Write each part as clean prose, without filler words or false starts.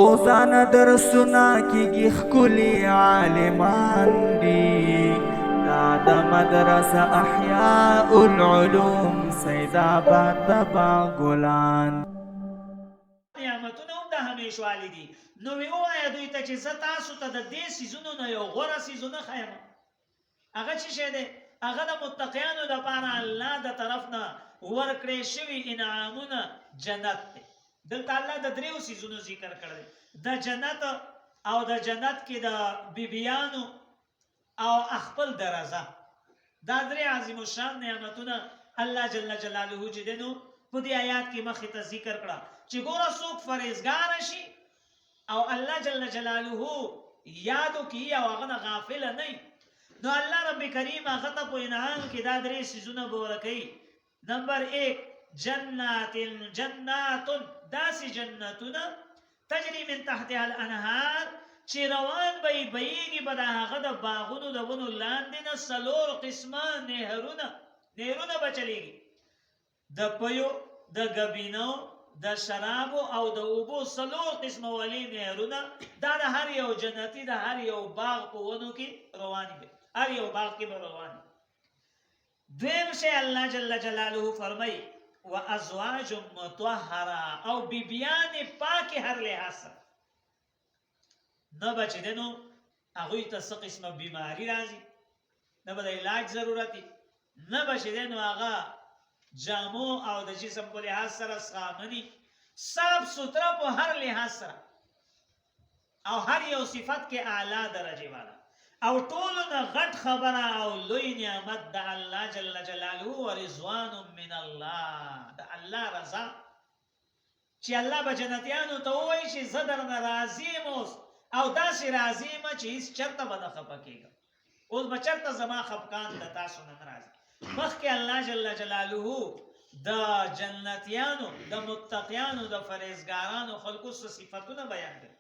روزانه درسونه کیږي ښکلي عالمان دي دا د مدرسه احیاء العلوم سید آباد تبا ګلان نعمتونه هم د همیشوالي دي. نو وی ووایه دوی ته چې زه تاسو ته د دې څیزونو نه یو غوره څیزونه ښیم. هغه څه شی دی؟ هغه د متقیانو دپاره الله د طرف نه ورکړی شوي انعامونه جنت دی. دلته الله د دریو څیزونو ذکر کړی، د جنت او د جنت کې د بیبیانو او خپل درزه. دا درې عظیم الشان نعمتونه الله جل جلاله چې دی نو په دې آیات کې مخې ته ذکر کړه چې ګوره څوک فرهیزګاره شي او الله جل جلاله یادو کې او هغه نه غافله نه وي، نو الله رب کریم هغه ته په انعام کې دا درې څیزونه به ورکوي. نمبر 1 جنات داسې جنتونه تجري من تحتها الانهار چې روان به یې بهیږي به د هغه د باغونو د ونو لاندې نه 4 قسمه نهرونه به چلیږي، د پیو، د ګبینو، د شرابو او د اوبو 4 قسمه ولی نهرونه دا د هر یو جنتی د هر یو باغ په ونو کې رواني وي، هر یو باغ کې به رواني. دویم شی الله جل جلاله فرمایي وازواج مطهره او بیبیان پاکي هر لحاظ سره، نه به چې دی نو هغوی ته څه قسمه بیماري راځي، نه به د علاج ضرورت وي، نه به چې دی نو هغه جامو او د جسم په لحاظ سره سامني، صاف سوتره په هر لحاظ سره او هر یو صفت کې اعلی درجه والا او ټولو نه غټ خبره او لوی نعمت د الله جل جلاله و رضوان من الله، د الله رضا چې الله به جنتیانو ته ووایي چې زه درنه راضي یم او داسې راضي یم چې هېڅ چېرته به نه خفه کېږم، اوس به چېرته زما خفقان د تاسو نه نه راځي. مخکې الله جل جلاله د جنتیانو د متقیانو د فرهیزګارانو خلکو څه صفتونه بیان کړي.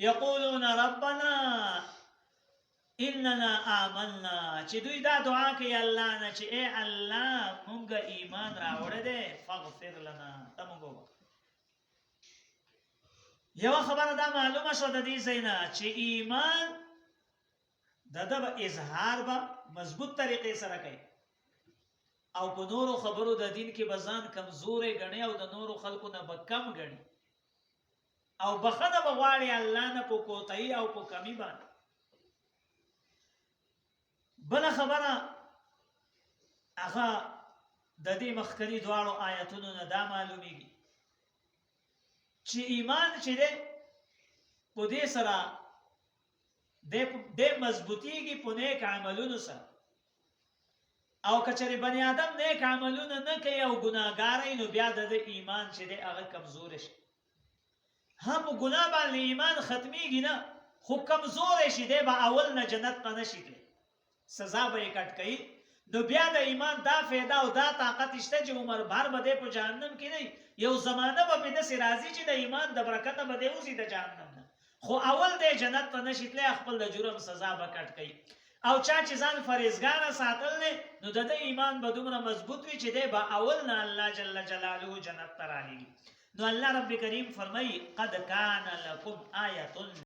یقولون ربنا اننا آمنا، چې دوی دا دعا کوي الله نه چې ای الله مونږ ایمان راوړی دی فاغفر لنا، ته مونږ وبخښه. یوه خبره دا معلومه شوه د دې ځای نه چې ایمان د ده به اظهار به مضبوط طریقې سره کوي او په نورو خبرو د دین کې به ځان کمزوری ګڼي او د نورو خلکو نه به کم ګڼي او بخښنه به غواړي الله نه په کوتاهي او په کمي باندې. بله خبره هغه د دې مخکني دواړو آیتونو نه دا معلومیږي چې ایمان چې دی په دې سره د مضبوطیږي په نیک عملونو سره، او که چېرې بني آدم نیک عملونه نه کوي او ګناهګاره نو بیا د ایمان چې دی هغه کمزوری شي. هم په ګناه باندې ایمان ختمیږي نه، خو کمزوری شي، دی به اول نه جنت ته نشي تللی، سزا به یې کټ کوي. نو بیا د ایمان دا فایده او دا طاقت شته چې عمر بھر به دی په جهنم کې نه، یو زمانه به پې داسې راځي چې د ایمان د برکته به دی اوسي د جهنم نه، خو اول دی جنت ته نشي تللی، خپل د جرم سزا به کټ کوي. او چا چې ځان فرهیزګاره ساتل دی نو د ده ایمان به دومره مضبوط وي چې دی به اول نه الله جل جلاله جنت ته رالیږي. نو الله رب کریم فرمایي قد کان لکم آیة